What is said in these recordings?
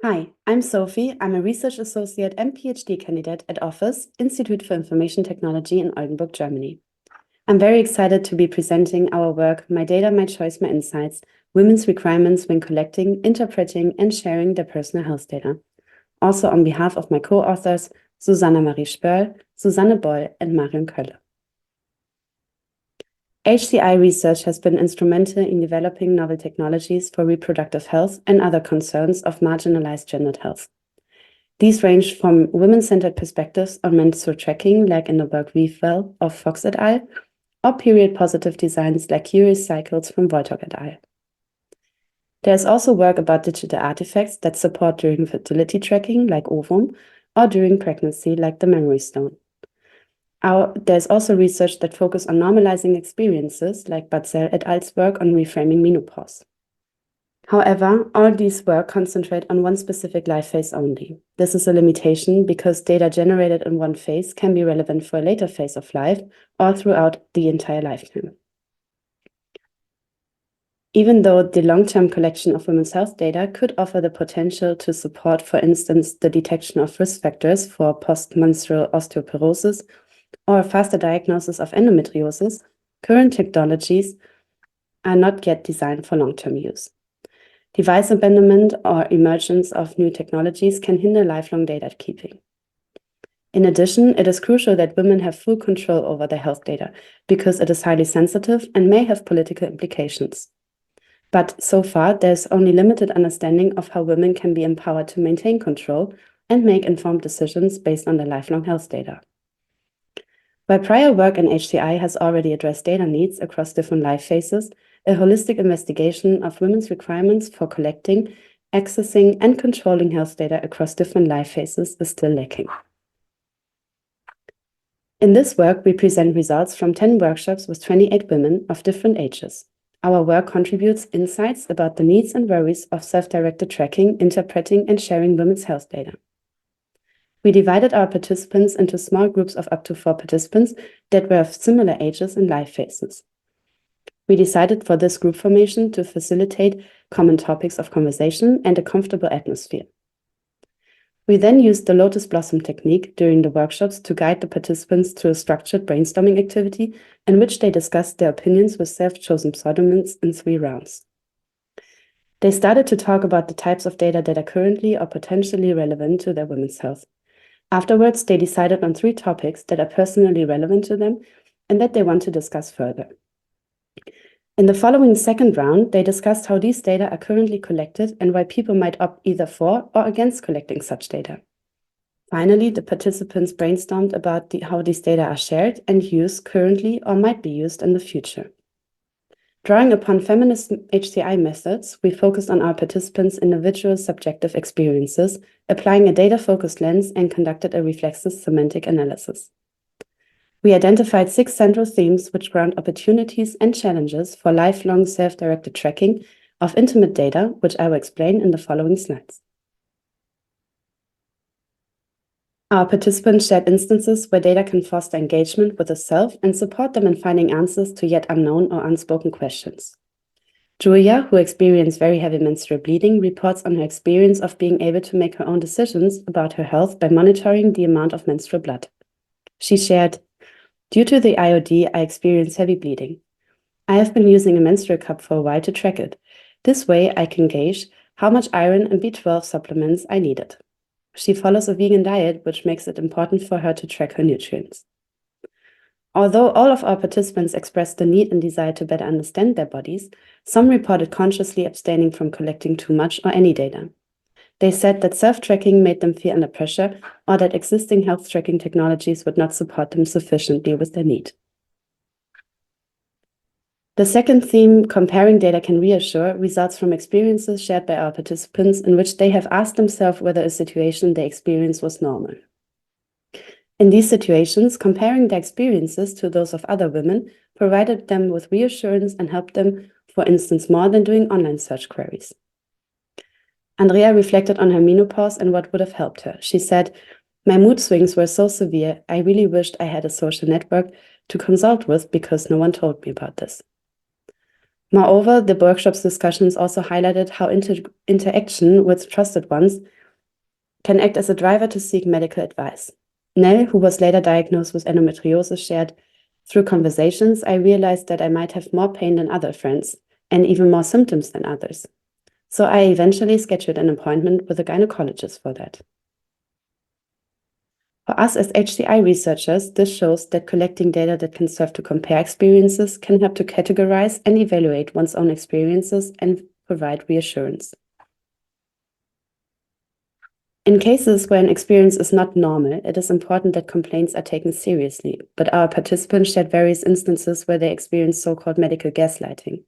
Hi, I'm Sophie. I'm a research associate and PhD candidate at Office, Institute for Information Technology in Oldenburg, Germany. I'm very excited to be presenting our work, My Data, My Choice, My Insights, Women's Requirements when Collecting, Interpreting, and Sharing Their Personal Health Data. Also on behalf of my co-authors, Susanna Marie Spoerl, Susanne Boll, and Marion Koelle. HCI research has been instrumental in developing novel technologies for reproductive health and other concerns of marginalized gendered health. These range from women-centered perspectives on menstrual tracking, like in the work Reflexive of Fox et al., or period-positive designs like curious cycles from Voltok et al. There is also work about digital artifacts that support during fertility tracking, like ovum, or during pregnancy, like the memory stone. There's also research that focuses on normalizing experiences, like Boll et al.'s work on reframing menopause. However, all these work concentrate on one specific life phase only. This is a limitation because data generated in one phase can be relevant for a later phase of life or throughout the entire lifetime. Even though the long-term collection of women's health data could offer the potential to support, for instance, the detection of risk factors for post-menstrual osteoporosis or a faster diagnosis of endometriosis, current technologies are not yet designed for long-term use. Device abandonment or emergence of new technologies can hinder lifelong data keeping. In addition, it is crucial that women have full control over their health data because it is highly sensitive and may have political implications. But so far, there's only limited understanding of how women can be empowered to maintain control and make informed decisions based on their lifelong health data. While prior work in HCI has already addressed data needs across different life phases, a holistic investigation of women's requirements for collecting, accessing, and controlling health data across different life phases is still lacking. In this work, we present results from 10 workshops with 28 women of different ages. Our work contributes insights about the needs and worries of self-directed tracking, interpreting, and sharing women's health data. We divided our participants into small groups of up to 4 participants that were of similar ages and life phases. We decided for this group formation to facilitate common topics of conversation and a comfortable atmosphere. We then used the lotus blossom technique during the workshops to guide the participants through a structured brainstorming activity in which they discussed their opinions with self-chosen pseudonyms in 3 rounds. They started to talk about the types of data that are currently or potentially relevant to their women's health. Afterwards, they decided on 3 topics that are personally relevant to them and that they want to discuss further. In the following second round, they discussed how these data are currently collected and why people might opt either for or against collecting such data. Finally, the participants brainstormed about how these data are shared and used currently or might be used in the future. Drawing upon feminist HCI methods, we focused on our participants' individual subjective experiences, applying a data-focused lens, and conducted a reflexive thematic analysis. We identified 6 central themes which ground opportunities and challenges for lifelong self-directed tracking of intimate data, which I will explain in the following slides. Our participants shared instances where data can foster engagement with the self and support them in finding answers to yet unknown or unspoken questions. Julia, who experienced very heavy menstrual bleeding, reports on her experience of being able to make her own decisions about her health by monitoring the amount of menstrual blood. She shared, "Due to the IOD, I experience heavy bleeding. I have been using a menstrual cup for a while to track it. This way, I can gauge how much iron and B12 supplements I needed." She follows a vegan diet, which makes it important for her to track her nutrients. Although all of our participants expressed the need and desire to better understand their bodies, some reported consciously abstaining from collecting too much or any data. They said that self-tracking made them feel under pressure or that existing health tracking technologies would not support them sufficiently with their need. The second theme, comparing data can reassure, results from experiences shared by our participants in which they have asked themselves whether a situation they experienced was normal. In these situations, comparing their experiences to those of other women provided them with reassurance and helped them, for instance, more than doing online search queries. Andrea reflected on her menopause and what would have helped her. She said, "My mood swings were so severe, I really wished I had a social network to consult with because no one told me about this." Moreover, the workshop's discussions also highlighted how interaction with trusted ones can act as a driver to seek medical advice. Nell, who was later diagnosed with endometriosis, shared, "Through conversations, I realized that I might have more pain than other friends and even more symptoms than others. So I eventually scheduled an appointment with a gynecologist for that." For us as HCI researchers, this shows that collecting data that can serve to compare experiences can help to categorize and evaluate one's own experiences and provide reassurance. In cases where an experience is not normal, it is important that complaints are taken seriously, but our participants shared various instances where they experienced so-called medical gaslighting.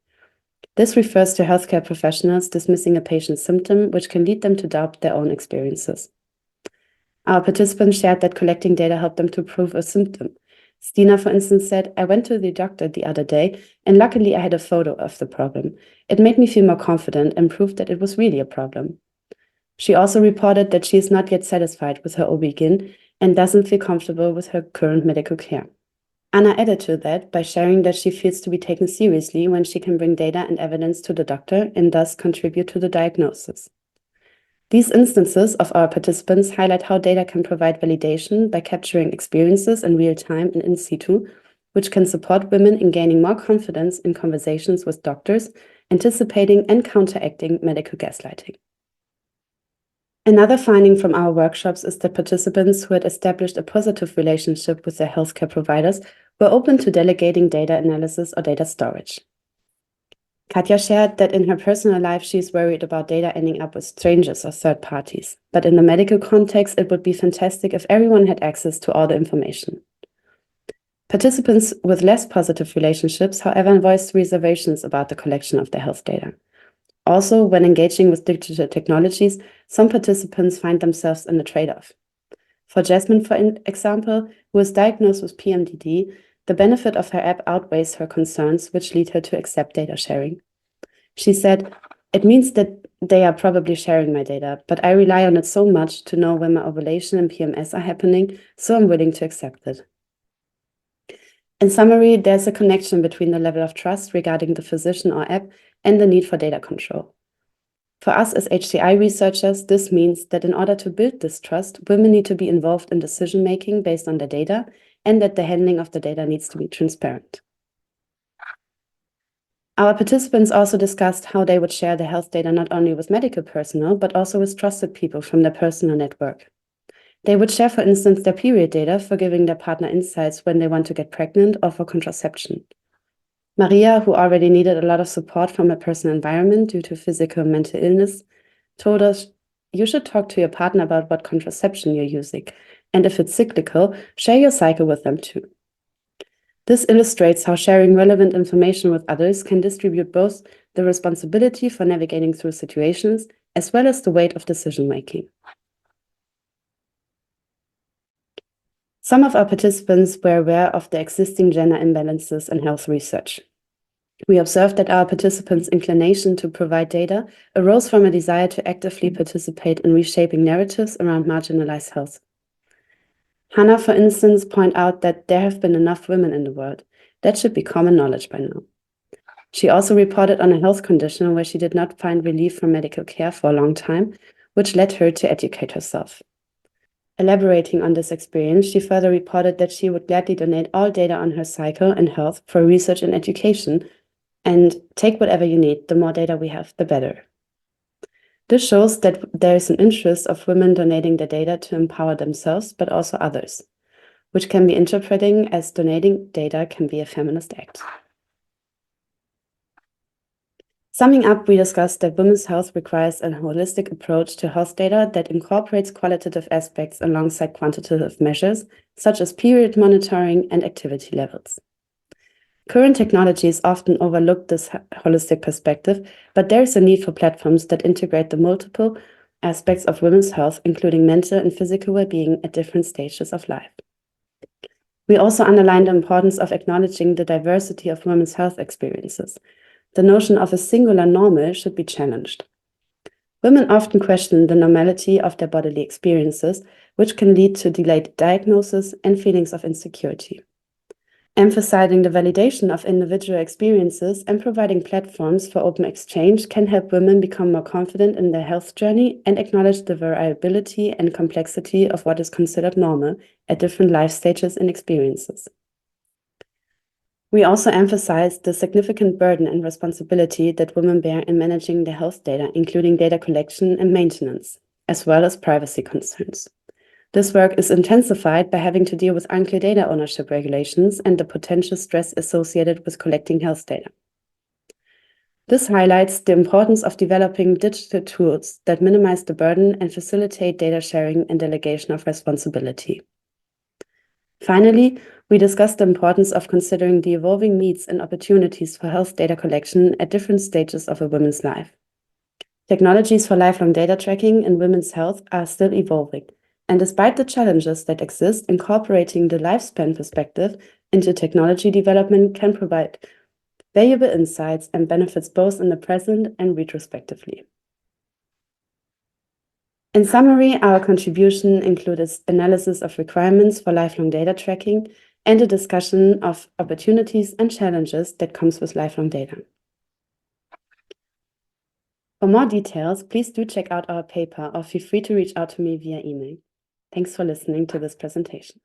This refers to healthcare professionals dismissing a patient's symptom, which can lead them to doubt their own experiences. Our participants shared that collecting data helped them to prove a symptom. Stina, for instance, said, "I went to the doctor the other day, and luckily I had a photo of the problem. It made me feel more confident and proved that it was really a problem." She also reported that she is not yet satisfied with her OB-GYN and doesn't feel comfortable with her current medical care. Anna added to that by sharing that she feels to be taken seriously when she can bring data and evidence to the doctor and thus contribute to the diagnosis. These instances of our participants highlight how data can provide validation by capturing experiences in real time and in situ, which can support women in gaining more confidence in conversations with doctors, anticipating and counteracting medical gaslighting. Another finding from our workshops is that participants who had established a positive relationship with their healthcare providers were open to delegating data analysis or data storage. Katja shared that in her personal life, she is worried about data ending up with strangers or third parties, but in the medical context, it would be fantastic if everyone had access to all the information. Participants with less positive relationships, however, voiced reservations about the collection of their health data. Also, when engaging with digital technologies, some participants find themselves in a trade-off. For Jasmine, for example, who was diagnosed with PMDD, the benefit of her app outweighs her concerns, which lead her to accept data sharing. She said, "It means that they are probably sharing my data, but I rely on it so much to know when my ovulation and PMS are happening, so I'm willing to accept it." In summary, there's a connection between the level of trust regarding the physician or app and the need for data control. For us as HCI researchers, this means that in order to build this trust, women need to be involved in decision-making based on their data, and that the handling of the data needs to be transparent. Our participants also discussed how they would share their health data not only with medical personnel, but also with trusted people from their personal network. They would share, for instance, their period data for giving their partner insights when they want to get pregnant or for contraception. Maria, who already needed a lot of support from her personal environment due to physical and mental illness, told us, "You should talk to your partner about what contraception you're using, and if it's cyclical, share your cycle with them too." This illustrates how sharing relevant information with others can distribute both the responsibility for navigating through situations as well as the weight of decision-making. Some of our participants were aware of the existing gender imbalances in health research. We observed that our participants' inclination to provide data arose from a desire to actively participate in reshaping narratives around marginalized health. Hannah, for instance, pointed out that there have been enough women in the world. That should be common knowledge by now. She also reported on a health condition where she did not find relief from medical care for a long time, which led her to educate herself. Elaborating on this experience, she further reported that she would gladly donate all data on her cycle and health for research and education, and take whatever you need. The more data we have, the better. This shows that there is an interest of women donating their data to empower themselves, but also others, which can be interpreting as donating data can be a feminist act. Summing up, we discussed that women's health requires a holistic approach to health data that incorporates qualitative aspects alongside quantitative measures, such as period monitoring and activity levels. Current technologies often overlook this holistic perspective, but there is a need for platforms that integrate the multiple aspects of women's health, including mental and physical well-being at different stages of life. We also underlined the importance of acknowledging the diversity of women's health experiences. The notion of a singular normal should be challenged. Women often question the normality of their bodily experiences, which can lead to delayed diagnosis and feelings of insecurity. Emphasizing the validation of individual experiences and providing platforms for open exchange can help women become more confident in their health journey and acknowledge the variability and complexity of what is considered normal at different life stages and experiences. We also emphasize the significant burden and responsibility that women bear in managing their health data, including data collection and maintenance, as well as privacy concerns. This work is intensified by having to deal with unclear data ownership regulations and the potential stress associated with collecting health data. This highlights the importance of developing digital tools that minimize the burden and facilitate data sharing and delegation of responsibility. Finally, we discussed the importance of considering the evolving needs and opportunities for health data collection at different stages of a woman's life. Technologies for lifelong data tracking in women's health are still evolving. And despite the challenges that exist, incorporating the lifespan perspective into technology development can provide valuable insights and benefits both in the present and retrospectively. In summary, our contribution included analysis of requirements for lifelong data tracking and a discussion of opportunities and challenges that comes with lifelong data. For more details, please do check out our paper or feel free to reach out to me via email. Thanks for listening to this presentation.